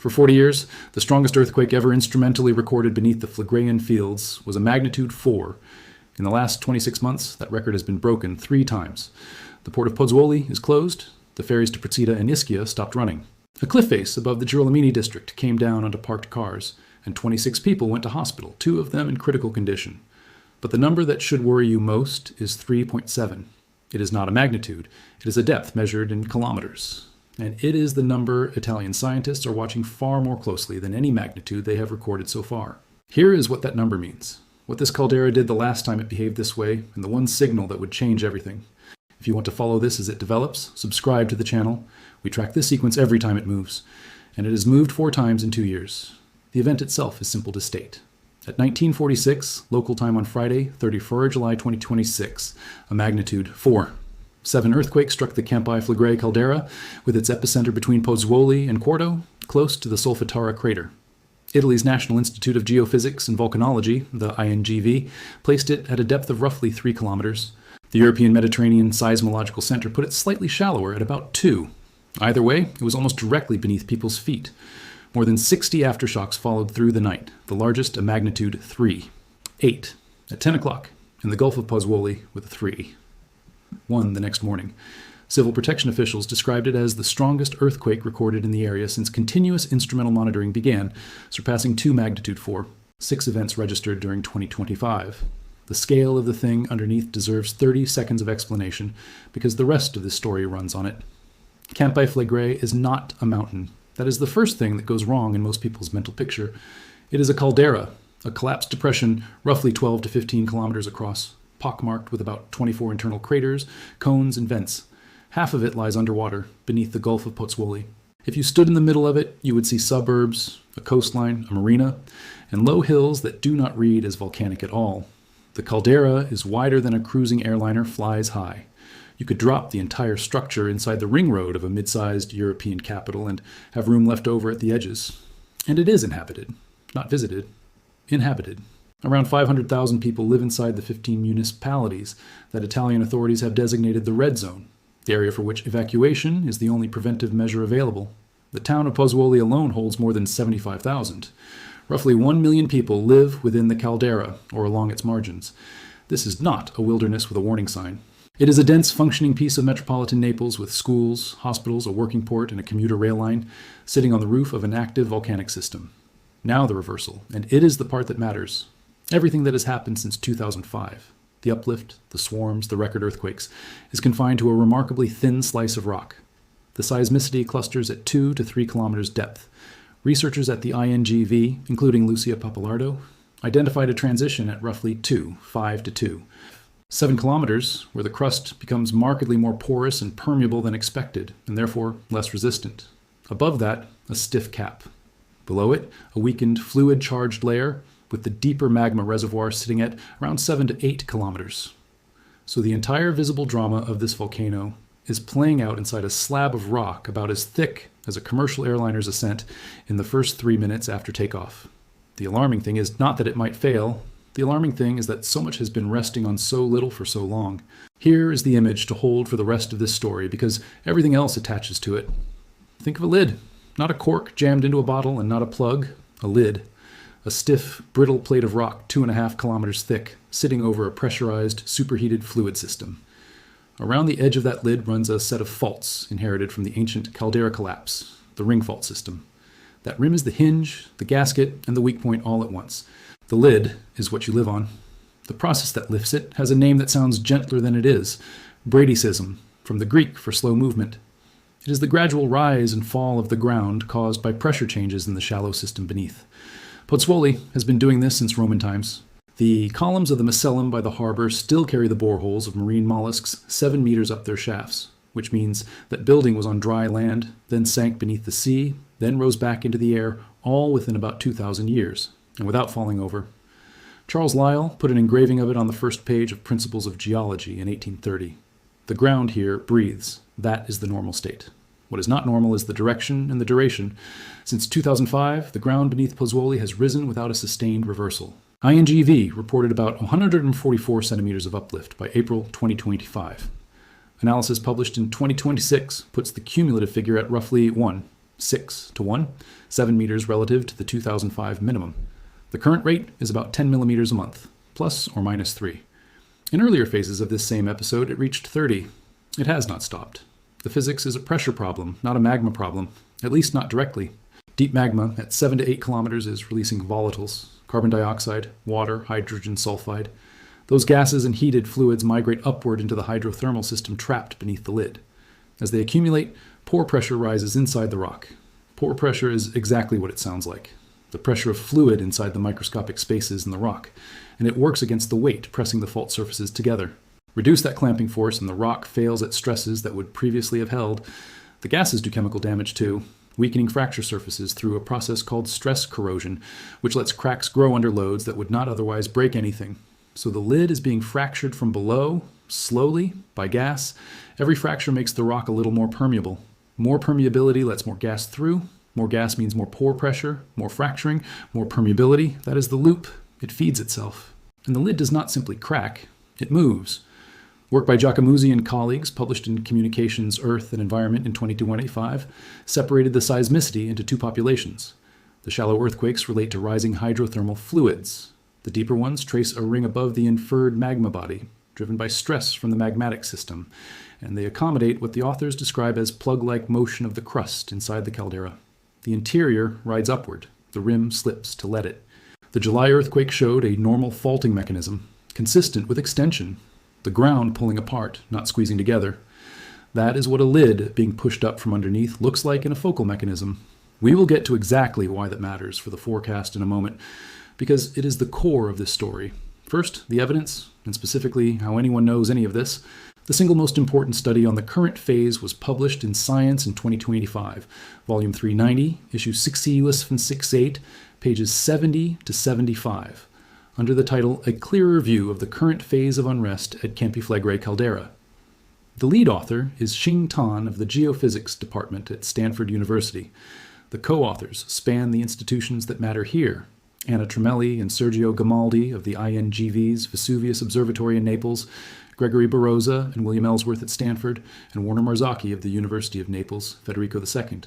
For 40 years, the strongest earthquake ever instrumentally recorded beneath the Phlegreian fields was a magnitude 4. In the last 26 months, that record has been broken 3 times. The port of Pozzuoli is closed, the ferries to Procida and Ischia stopped running. A cliff face above the Girolomini district came down onto parked cars, and 26 people went to hospital, 2 of them in critical condition. But the number that should worry you most is 3.7. It is not a magnitude, it is a depth measured in kilometers. And it is the number Italian scientists are watching far more closely than any magnitude they have recorded so far. Here is what that number means, what this caldera did the last time it behaved this way, and the one signal that would change everything. If you want to follow this as it develops, subscribe to the channel. We track this sequence every time it moves, and it has moved 4 times in 2 years. The event itself is simple to state. At 1946, local time on Friday, 34 July 2026, a magnitude 4. 7 earthquakes struck the Campi Flegrei caldera, with its epicenter between Pozzuoli and Quarto, close to the Solfatara crater. Italy's National Institute of Geophysics and Volcanology, the INGV, placed it at a depth of roughly 3 kilometers. The European Mediterranean Seismological Center put it slightly shallower at about 2. Either way, it was almost directly beneath people's feet. More than 60 aftershocks followed through the night, the largest a magnitude 3. 8. At 10 o'clock, in the Gulf of Pozzuoli with a 3. 1 the next morning. Civil protection officials described it as the strongest earthquake recorded in the area since continuous instrumental monitoring began, surpassing 2 magnitude 4. 6 events registered during 2025. The scale of the thing underneath deserves 30 seconds of explanation, because the rest of this story runs on it. Campi Flegrei is not a mountain. That is the first thing that goes wrong in most people's mental picture. It is a caldera, a collapsed depression roughly 12 to 15 kilometers across, pockmarked with about 24 internal craters, cones, and vents. Half of it lies underwater, beneath the Gulf of Pozzuoli. If you stood in the middle of it, you would see suburbs, a coastline, a marina, and low hills that do not read as volcanic at all. The caldera is wider than a cruising airliner flies high. You could drop the entire structure inside the ring road of a mid-sized European capital and have room left over at the edges. And it is inhabited. Not visited. Inhabited. Around 500,000 people live inside the 15 municipalities that Italian authorities have designated the red zone, the area for which evacuation is the only preventive measure available. The town of Pozzuoli alone holds more than 75,000. Roughly 1 million people live within the caldera, or along its margins. This is not a wilderness with a warning sign. It is a dense, functioning piece of metropolitan Naples with schools, hospitals, a working port, and a commuter rail line, sitting on the roof of an active volcanic system. Now the reversal, and it is the part that matters. Everything that has happened since 2005, the uplift, the swarms, the record earthquakes, is confined to a remarkably thin slice of rock. The seismicity clusters at 2 to 3 kilometers depth. Researchers at the INGV, including Lucia Pappalardo, identified a transition at roughly 5 to 2. 7 kilometers, where the crust becomes markedly more porous and permeable than expected, and therefore less resistant. Above that, a stiff cap. Below it, a weakened fluid-charged layer, with the deeper magma reservoir sitting at around 7 to 8 kilometers. So the entire visible drama of this volcano is playing out inside a slab of rock about as thick as a commercial airliner's ascent in the first 3 minutes after takeoff. The alarming thing is not that it might fail. The alarming thing is that so much has been resting on so little for so long. Here is the image to hold for the rest of this story, because everything else attaches to it. Think of a lid. Not a cork jammed into a bottle and not a plug. A lid. A stiff, brittle plate of rock 2.5 kilometers thick, sitting over a pressurized, superheated fluid system. Around the edge of that lid runs a set of faults inherited from the ancient caldera collapse, the ring fault system. That rim is the hinge, the gasket, and the weak point all at once. The lid is what you live on. The process that lifts it has a name that sounds gentler than it is, bradyseism, from the Greek for slow movement. It is the gradual rise and fall of the ground caused by pressure changes in the shallow system beneath. Pozzuoli has been doing this since Roman times. The columns of the Macellum by the harbor still carry the boreholes of marine mollusks 7 meters up their shafts, which means that building was on dry land, then sank beneath the sea, then rose back into the air, all within about 2,000 years, and without falling over. Charles Lyell put an engraving of it on the first page of Principles of Geology in 1830. The ground here breathes. That is the normal state. What is not normal is the direction and the duration. Since 2005, the ground beneath Pozzuoli has risen without a sustained reversal. INGV reported about 144 centimeters of uplift by April 2025. Analysis published in 2026 puts the cumulative figure at roughly 1. 6 to 1, 7 meters relative to the 2005 minimum. The current rate is about 10 millimeters a month, plus or minus 3. In earlier phases of this same episode, it reached 30. It has not stopped. The physics is a pressure problem, not a magma problem, at least not directly. Deep magma at 7 to 8 kilometers is releasing volatiles, carbon dioxide, water, hydrogen sulfide. Those gases and heated fluids migrate upward into the hydrothermal system trapped beneath the lid. As they accumulate, pore pressure rises inside the rock. Pore pressure is exactly what it sounds like, the pressure of fluid inside the microscopic spaces in the rock, and it works against the weight pressing the fault surfaces together. Reduce that clamping force and the rock fails at stresses that would previously have held. The gases do chemical damage too, weakening fracture surfaces through a process called stress corrosion, which lets cracks grow under loads that would not otherwise break anything. So the lid is being fractured from below, slowly, by gas. Every fracture makes the rock a little more permeable. More permeability lets more gas through. More gas means more pore pressure, more fracturing, more permeability. That is the loop. It feeds itself. And the lid does not simply crack, it moves. Work by Giacomuzzi and colleagues, published in Communications, Earth, and Environment in 2025, separated the seismicity into two populations. The shallow earthquakes relate to rising hydrothermal fluids. The deeper ones trace a ring above the inferred magma body, driven by stress from the magmatic system, and they accommodate what the authors describe as plug-like motion of the crust inside the caldera. The interior rides upward, the rim slips to let it. The July earthquake showed a normal faulting mechanism, consistent with extension, the ground pulling apart, not squeezing together. That is what a lid being pushed up from underneath looks like in a focal mechanism. We will get to exactly why that matters for the forecast in a moment, because it is the core of this story. First, the evidence, and specifically how anyone knows any of this. The single most important study on the current phase was published in Science in 2025, volume 390, issue 668, pages 70 to 75. Under the title, A Clearer View of the Current Phase of Unrest at Campi Flegrei Caldera. The lead author is Xing Tan of the Geophysics Department at Stanford University. The co-authors span the institutions that matter here, Anna Tremelli and Sergio Gamaldi of the INGV's Vesuvius Observatory in Naples, Gregory Barroza and William Ellsworth at Stanford, and Warner Marzocchi of the University of Naples, Federico II.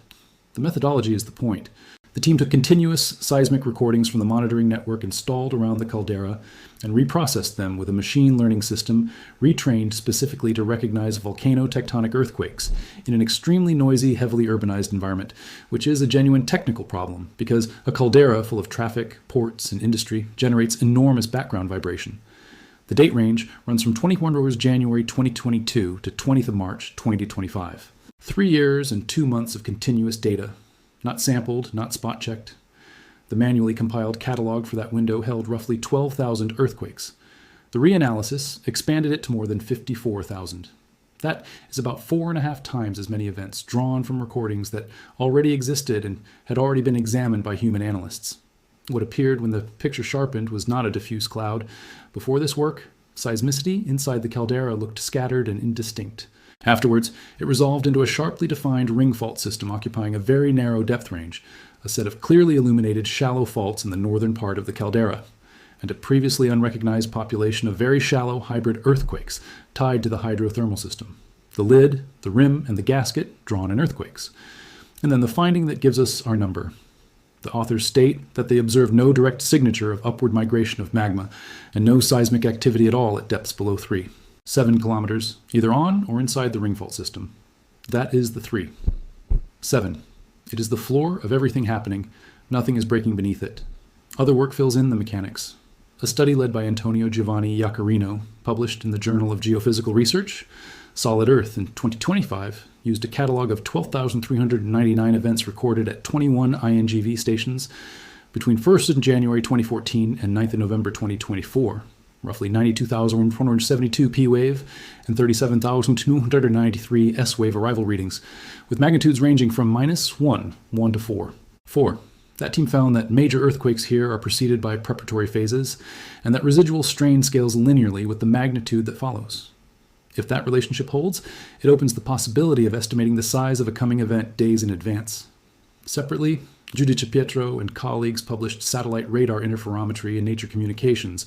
The methodology is the point. The team took continuous seismic recordings from the monitoring network installed around the caldera and reprocessed them with a machine learning system retrained specifically to recognize volcano-tectonic earthquakes in an extremely noisy, heavily urbanized environment, which is a genuine technical problem because a caldera full of traffic, ports, and industry generates enormous background vibration. The date range runs from 24 January 2022 to 20th of March 2025. 3 years and 2 months of continuous data. Not sampled, not spot-checked. The manually compiled catalog for that window held roughly 12,000 earthquakes. The reanalysis expanded it to more than 54,000. That is about 4.5 times as many events drawn from recordings that already existed and had already been examined by human analysts. What appeared when the picture sharpened was not a diffuse cloud. Before this work, seismicity inside the caldera looked scattered and indistinct. Afterwards, it resolved into a sharply defined ring fault system occupying a very narrow depth range, a set of clearly illuminated shallow faults in the northern part of the caldera, and a previously unrecognized population of very shallow hybrid earthquakes tied to the hydrothermal system. The lid, the rim, and the gasket drawn in earthquakes. And then the finding that gives us our number. The authors state that they observed no direct signature of upward migration of magma and no seismic activity at all at depths below 3. 7 kilometers, either on or inside the ring fault system. That is the 3. 7. It is the floor of everything happening. Nothing is breaking beneath it. Other work fills in the mechanics. A study led by Antonio Giovanni Iaccarino, published in the Journal of Geophysical Research, Solid Earth in 2025, used a catalog of 12,399 events recorded at 21 INGV stations between 1st of January 2014 and 9th of November 2024. Roughly 92,472 P-wave and 37,293 S-wave arrival readings, with magnitudes ranging from -1 to 4. 4. That team found that major earthquakes here are preceded by preparatory phases, and that residual strain scales linearly with the magnitude that follows. If that relationship holds, it opens the possibility of estimating the size of a coming event days in advance. Separately, Giudice Pietro and colleagues published satellite radar interferometry in Nature Communications,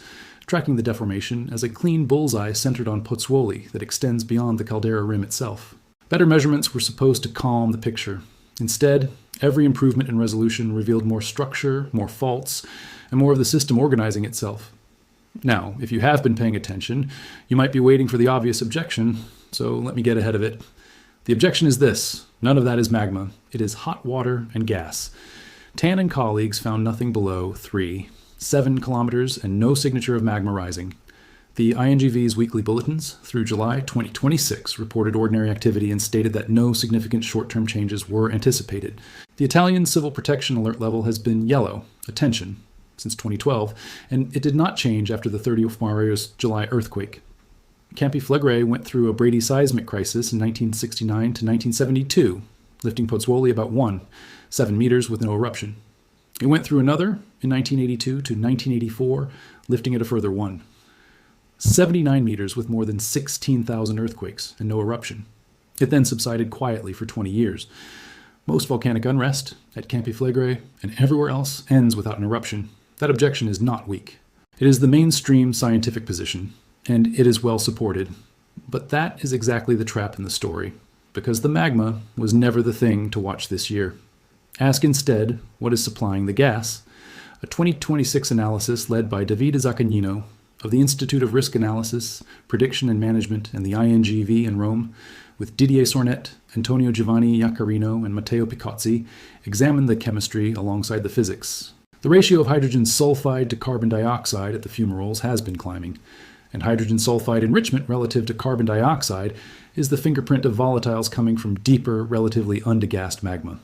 tracking the deformation as a clean bullseye centered on Pozzuoli that extends beyond the caldera rim itself. Better measurements were supposed to calm the picture. Instead, Every improvement in resolution revealed more structure, more faults, and more of the system organizing itself. Now, if you have been paying attention, you might be waiting for the obvious objection, so let me get ahead of it. The objection is this: none of that is magma. It is hot water and gas. Tan and colleagues found nothing below 7 kilometers and no signature of magma rising. The INGV's weekly bulletins through July 2026 reported ordinary activity and stated that no significant short-term changes were anticipated. The Italian Civil Protection Alert level has been yellow, attention, since 2012, and it did not change after the 30 of Mario's July earthquake. Campi Flegrei went through a bradyseismic crisis in 1969 to 1972, lifting Pozzuoli about 7 meters with no eruption. It went through another in 1982 to 1984, lifting it a further 79 meters with more than 16,000 earthquakes and no eruption. It then subsided quietly for 20 years. Most volcanic unrest at Campi Flegrei and everywhere else ends without an eruption. That objection is not weak. It is the mainstream scientific position, and it is well supported. But that is exactly the trap in the story, because the magma was never the thing to watch this year. Ask instead what is supplying the gas. A 2026 analysis led by Davide Zaccagnino of the Institute of Risk Analysis, Prediction and Management and the INGV in Rome, with Didier Sornet, Antonio Giovanni Iaccarino, and Matteo Picozzi, examined the chemistry alongside the physics. The ratio of hydrogen sulfide to carbon dioxide at the fumaroles has been climbing, and hydrogen sulfide enrichment relative to carbon dioxide is the fingerprint of volatiles coming from deeper, relatively undegassed magma.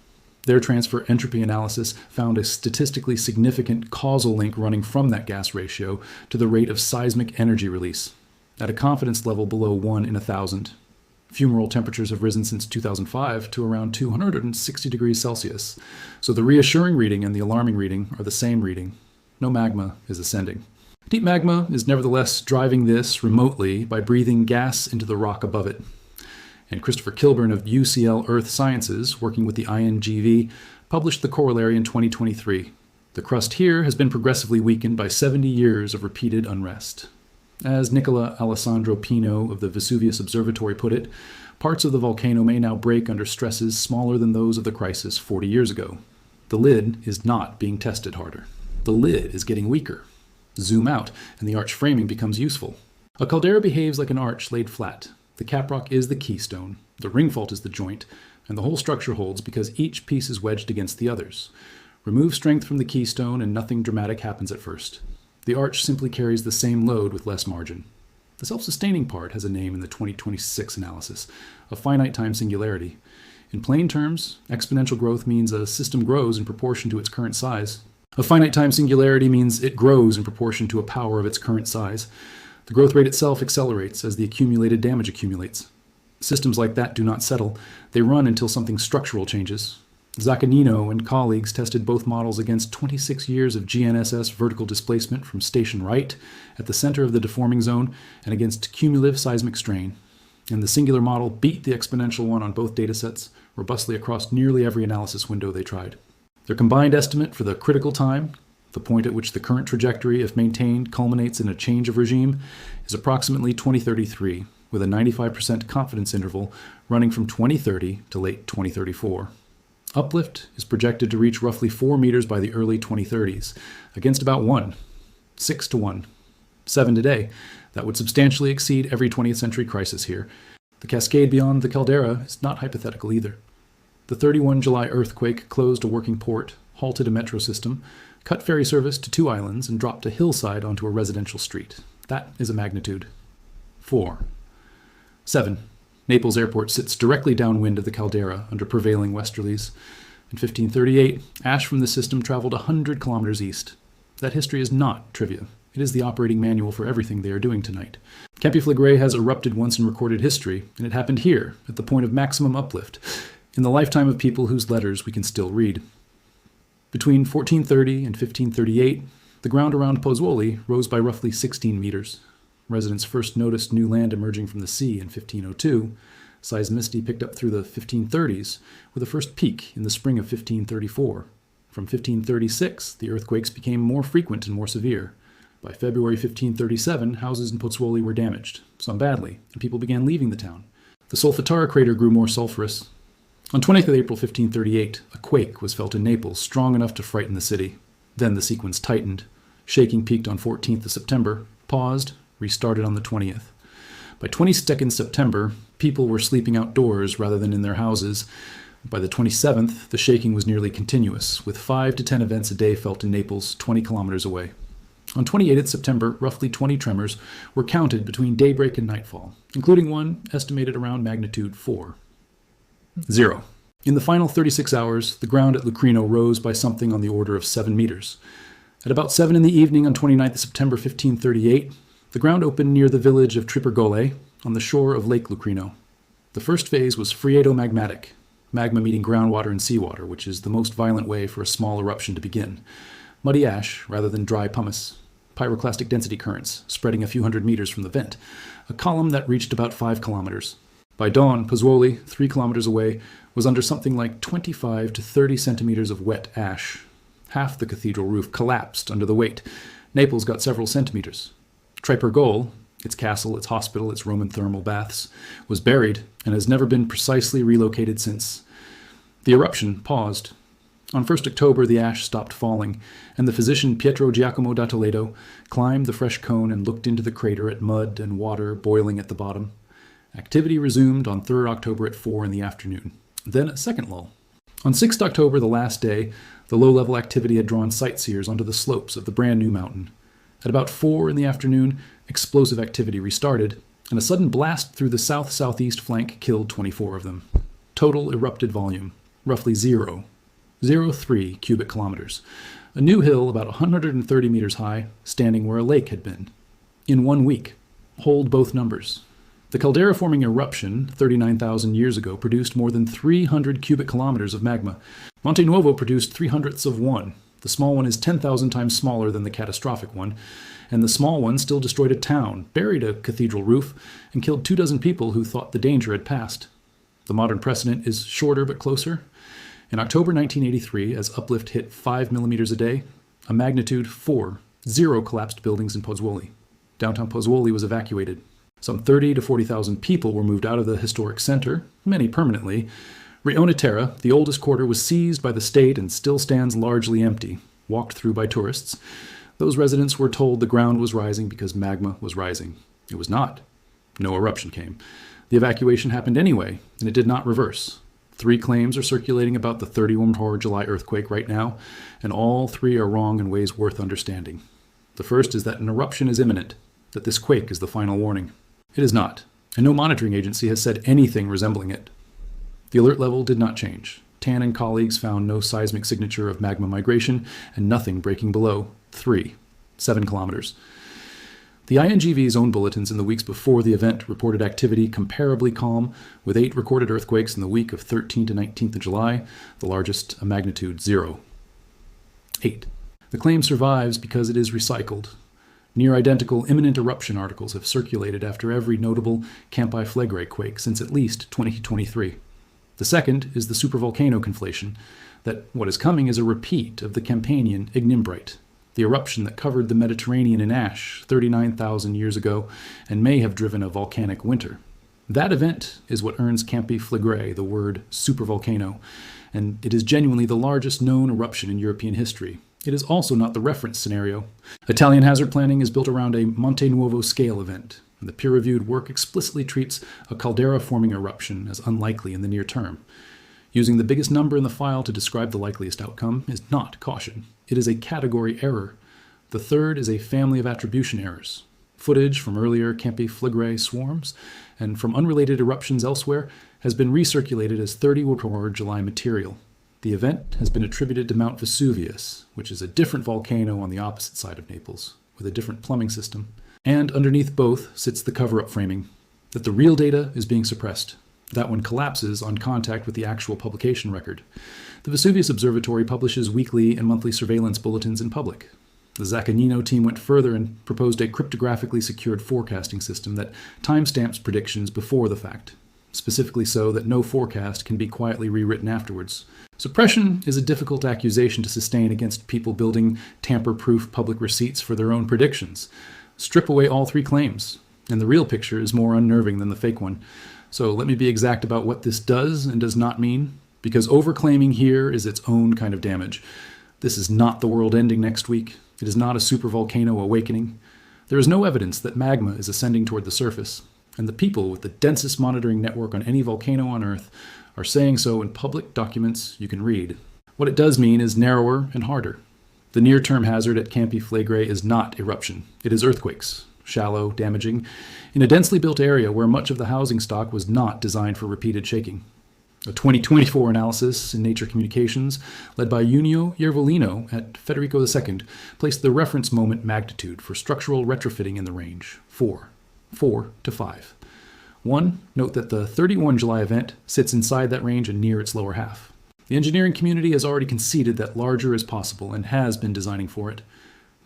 Their transfer entropy analysis found a statistically significant causal link running from that gas ratio to the rate of seismic energy release, at a confidence level below 1 in 1,000. Fumarole temperatures have risen since 2005 to around 260 degrees Celsius, so the reassuring reading and the alarming reading are the same reading. No magma is ascending. Deep magma is nevertheless driving this remotely by breathing gas into the rock above it. And Christopher Kilburn of UCL Earth Sciences, working with the INGV, published the corollary in 2023. The crust here has been progressively weakened by 70 years of repeated unrest. As Nicola Alessandro Pino of the Vesuvius Observatory put it, parts of the volcano may now break under stresses smaller than those of the crisis 40 years ago. The lid is not being tested harder. The lid is getting weaker. Zoom out, and the arch framing becomes useful. A caldera behaves like an arch laid flat. The caprock is the keystone, the ring fault is the joint, and the whole structure holds because each piece is wedged against the others. Remove strength from the keystone and nothing dramatic happens at first. The arch simply carries the same load with less margin. The self-sustaining part has a name in the 2026 analysis, a finite time singularity. In plain terms, exponential growth means a system grows in proportion to its current size. A finite time singularity means it grows in proportion to a power of its current size. The growth rate itself accelerates as the accumulated damage accumulates. Systems like that do not settle. They run until something structural changes. Zaccagnino and colleagues tested both models against 26 years of GNSS vertical displacement from station right at the center of the deforming zone and against cumulative seismic strain. And the singular model beat the exponential one on both datasets robustly across nearly every analysis window they tried. Their combined estimate for the critical time, the point at which the current trajectory, if maintained, culminates in a change of regime, is approximately 2033, with a 95% confidence interval running from 2030 to late 2034. Uplift is projected to reach roughly 4 meters by the early 2030s, against about 6 to 1, 7 today. That would substantially exceed every 20th century crisis here. The cascade beyond the caldera is not hypothetical either. The 31 July earthquake closed a working port, halted a metro system, cut ferry service to 2 islands, and dropped a hillside onto a residential street. That is a magnitude 4. 7. Naples Airport sits directly downwind of the caldera under prevailing westerlies. In 1538, ash from the system traveled 100 kilometers east. That history is not trivia. It is the operating manual for everything they are doing tonight. Campi Flegrei has erupted once in recorded history, and it happened here, at the point of maximum uplift, in the lifetime of people whose letters we can still read. Between 1430 and 1538, the ground around Pozzuoli rose by roughly 16 meters. Residents first noticed new land emerging from the sea in 1502. Seismicity picked up through the 1530s, with a first peak in the spring of 1534. From 1536, the earthquakes became more frequent and more severe. By February 1537, houses in Pozzuoli were damaged, some badly, and people began leaving the town. The Solfatara crater grew more sulfurous. On 20th of April 1538, a quake was felt in Naples, strong enough to frighten the city. Then the sequence tightened. Shaking peaked on 14th of September, paused, restarted on the 20th. By 22nd September, people were sleeping outdoors rather than in their houses. By the 27th, the shaking was nearly continuous, with 5 to 10 events a day felt in Naples, 20 kilometers away. On 28th September, roughly 20 tremors were counted between daybreak and nightfall, including one estimated around magnitude 4. 0. In the final 36 hours, the ground at Lucrino rose by something on the order of 7 meters. At about 7 in the evening on 29th September 1538, the ground opened near the village of Tripergole on the shore of Lake Lucrino. The first phase was phreatomagmatic, magma meeting groundwater and seawater, which is the most violent way for a small eruption to begin. Muddy ash rather than dry pumice, pyroclastic density currents spreading a few hundred meters from the vent, a column that reached about 5 kilometers. By dawn, Pozzuoli, 3 kilometers away, was under something like 25 to 30 centimeters of wet ash. Half the cathedral roof collapsed under the weight. Naples got several centimeters. Tripergole, its castle, its hospital, its Roman thermal baths, was buried and has never been precisely relocated since. The eruption paused. On 1st October, the ash stopped falling, and the physician Pietro Giacomo da Toledo climbed the fresh cone and looked into the crater at mud and water boiling at the bottom. Activity resumed on 3rd October at 4 in the afternoon. Then a second lull. On 6th October, the last day, the low-level activity had drawn sightseers onto the slopes of the brand-new mountain. At about 4 in the afternoon, explosive activity restarted, and a sudden blast through the south-southeast flank killed 24 of them. Total erupted volume, roughly 0.03 cubic kilometers. A new hill about 130 meters high, standing where a lake had been. In 1 week. Hold both numbers. The caldera-forming eruption 39,000 years ago produced more than 300 cubic kilometers of magma. Monte Nuovo produced 3/100 of one. The small one is 10,000 times smaller than the catastrophic one, and the small one still destroyed a town, buried a cathedral roof, and killed 24 people who thought the danger had passed. The modern precedent is shorter but closer. In October 1983, as uplift hit 5 millimeters a day, a magnitude 4, 0 collapsed buildings in Pozzuoli. Downtown Pozzuoli was evacuated. Some 30 to 40,000 people were moved out of the historic center, many permanently. Rione Terra, the oldest quarter, was seized by the state and still stands largely empty, walked through by tourists. Those residents were told the ground was rising because magma was rising. It was not. No eruption came. The evacuation happened anyway, and it did not reverse. 3 claims are circulating about the 31 July earthquake right now, and all 3 are wrong in ways worth understanding. The first is that an eruption is imminent, that this quake is the final warning. It is not, and no monitoring agency has said anything resembling it. The alert level did not change. Tan and colleagues found no seismic signature of magma migration and nothing breaking below 7 kilometers. The INGV's own bulletins in the weeks before the event reported activity comparably calm, with 8 recorded earthquakes in the week of 13th to 19th of July, the largest a magnitude 0. 8. The claim survives because it is recycled. Near-identical imminent eruption articles have circulated after every notable Campi Flegrei quake since at least 2023. The second is the supervolcano conflation, that what is coming is a repeat of the Campanian ignimbrite, the eruption that covered the Mediterranean in ash 39,000 years ago and may have driven a volcanic winter. That event is what earns Campi Flegrei the word supervolcano, and it is genuinely the largest known eruption in European history. It is also not the reference scenario. Italian hazard planning is built around a Monte Nuovo scale event, and the peer-reviewed work explicitly treats a caldera-forming eruption as unlikely in the near term. Using the biggest number in the file to describe the likeliest outcome is not caution. It is a category error. The third is a family of attribution errors. Footage from earlier Campi Flegrei swarms and from unrelated eruptions elsewhere has been recirculated as 30 July material. The event has been attributed to Mount Vesuvius, which is a different volcano on the opposite side of Naples, with a different plumbing system. And underneath both sits the cover-up framing, that the real data is being suppressed. That one collapses on contact with the actual publication record. The Vesuvius Observatory publishes weekly and monthly surveillance bulletins in public. The Zaccagnino team went further and proposed a cryptographically secured forecasting system that timestamps predictions before the fact, specifically so that no forecast can be quietly rewritten afterwards. Suppression is a difficult accusation to sustain against people building tamper-proof public receipts for their own predictions. Strip away all 3 claims, and the real picture is more unnerving than the fake one. So let me be exact about what this does and does not mean, because overclaiming here is its own kind of damage. This is not the world ending next week. It is not a supervolcano awakening. There is no evidence that magma is ascending toward the surface, and the people with the densest monitoring network on any volcano on Earth are saying so in public documents you can read. What it does mean is narrower and harder. The near-term hazard at Campi Flegrei is not eruption. It is earthquakes, shallow, damaging, in a densely built area where much of the housing stock was not designed for repeated shaking. A 2024 analysis in Nature Communications, led by Junio Iervolino at Federico II, placed the reference moment magnitude for structural retrofitting in the range 4 to 5. 1. Note that the 31 July event sits inside that range and near its lower half. The engineering community has already conceded that larger is possible and has been designing for it.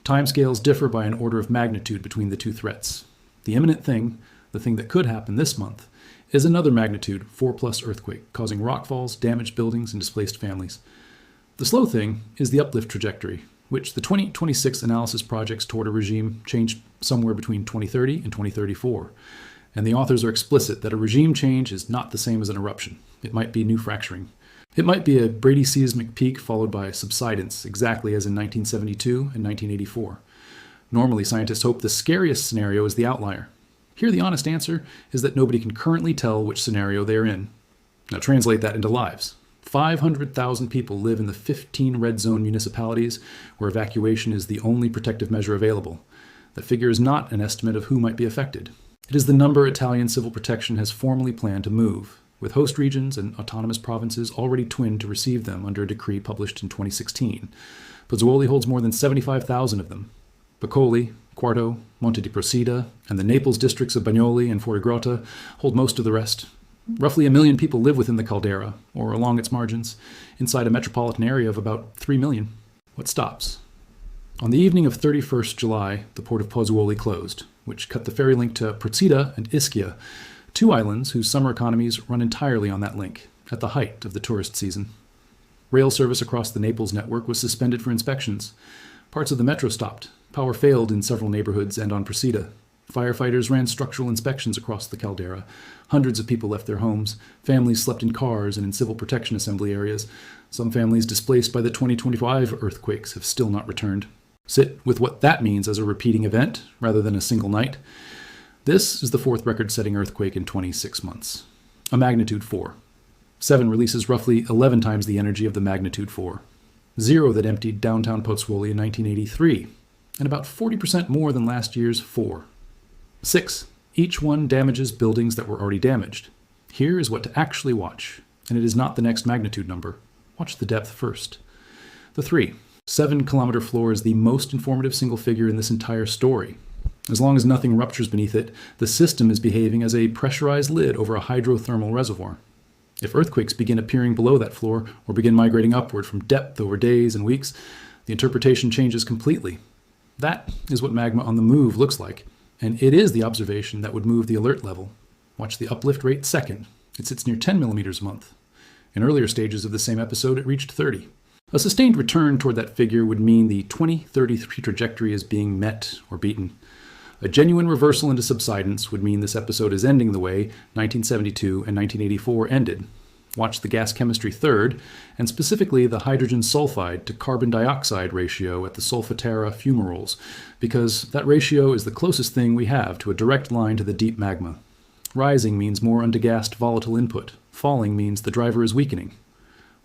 Timescales differ by an order of magnitude between the two threats. The imminent thing, the thing that could happen this month, is another magnitude 4+ earthquake, causing rockfalls, damaged buildings, and displaced families. The slow thing is the uplift trajectory, which the 2026 analysis projects toward a regime changed somewhere between 2030 and 2034. And the authors are explicit that a regime change is not the same as an eruption. It might be new fracturing. It might be a bradyseismic peak followed by subsidence, exactly as in 1972 and 1984. Normally, scientists hope the scariest scenario is the outlier. Here, the honest answer is that nobody can currently tell which scenario they are in. Now translate that into lives. 500,000 people live in the 15 red zone municipalities where evacuation is the only protective measure available. That figure is not an estimate of who might be affected. It is the number Italian civil protection has formally planned to move, with host regions and autonomous provinces already twinned to receive them under a decree published in 2016. Pozzuoli holds more than 75,000 of them. Boccoli, Quarto, Monte di Procida, and the Naples districts of Bagnoli and Fuorigrotta hold most of the rest. Roughly 1 million people live within the caldera, or along its margins, inside a metropolitan area of about 3 million. What stops? On the evening of 31st July, the port of Pozzuoli closed, which cut the ferry link to Procida and Ischia, two islands whose summer economies run entirely on that link, at the height of the tourist season. Rail service across the Naples network was suspended for inspections. Parts of the metro stopped. Power failed in several neighborhoods and on Procida. Firefighters ran structural inspections across the caldera. Hundreds of people left their homes. Families slept in cars and in civil protection assembly areas. Some families displaced by the 2025 earthquakes have still not returned. Sit with what that means as a repeating event, rather than a single night. This is the fourth record-setting earthquake in 26 months. A magnitude 4. 7 releases roughly 11 times the energy of the magnitude 4. 0 that emptied downtown Pozzuoli in 1983. And about 40% more than last year's 4. 6. Each one damages buildings that were already damaged. Here is what to actually watch, and it is not the next magnitude number. Watch the depth first. The 3. 7-kilometer floor is the most informative single figure in this entire story. As long as nothing ruptures beneath it, the system is behaving as a pressurized lid over a hydrothermal reservoir. If earthquakes begin appearing below that floor or begin migrating upward from depth over days and weeks, the interpretation changes completely. That is what magma on the move looks like, and it is the observation that would move the alert level. Watch the uplift rate second. It sits near 10 millimeters a month. In earlier stages of the same episode, it reached 30. A sustained return toward that figure would mean the 2033 trajectory is being met or beaten. A genuine reversal into subsidence would mean this episode is ending the way 1972 and 1984 ended. Watch the gas chemistry third, and specifically the hydrogen sulfide to carbon dioxide ratio at the Solfatara fumaroles, because that ratio is the closest thing we have to a direct line to the deep magma. Rising means more undegassed volatile input. Falling means the driver is weakening.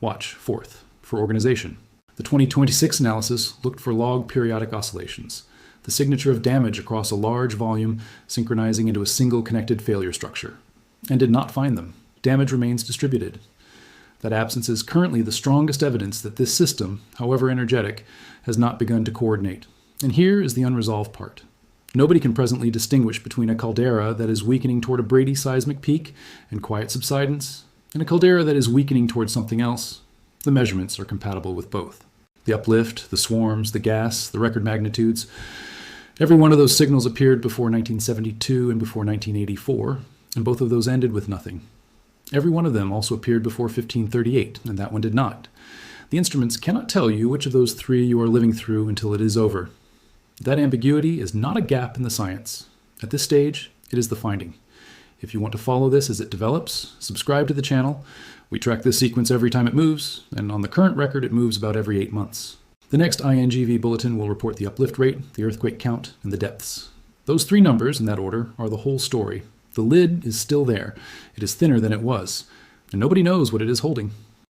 Watch, fourth, for organization. The 2026 analysis looked for log periodic oscillations, the signature of damage across a large volume synchronizing into a single connected failure structure, and did not find them. Damage remains distributed. That absence is currently the strongest evidence that this system, however energetic, has not begun to coordinate. And here is the unresolved part. Nobody can presently distinguish between a caldera that is weakening toward a bradyseismic peak and quiet subsidence, and a caldera that is weakening toward something else. The measurements are compatible with both. The uplift, the swarms, the gas, the record magnitudes. Every one of those signals appeared before 1972 and before 1984, and both of those ended with nothing. Every one of them also appeared before 1538, and that one did not. The instruments cannot tell you which of those three you are living through until it is over. That ambiguity is not a gap in the science. At this stage, it is the finding. If you want to follow this as it develops, subscribe to the channel. We track this sequence every time it moves, and on the current record it moves about every 8 months. The next INGV bulletin will report the uplift rate, the earthquake count, and the depths. Those three numbers, in that order, are the whole story. The lid is still there. It is thinner than it was, and nobody knows what it is holding.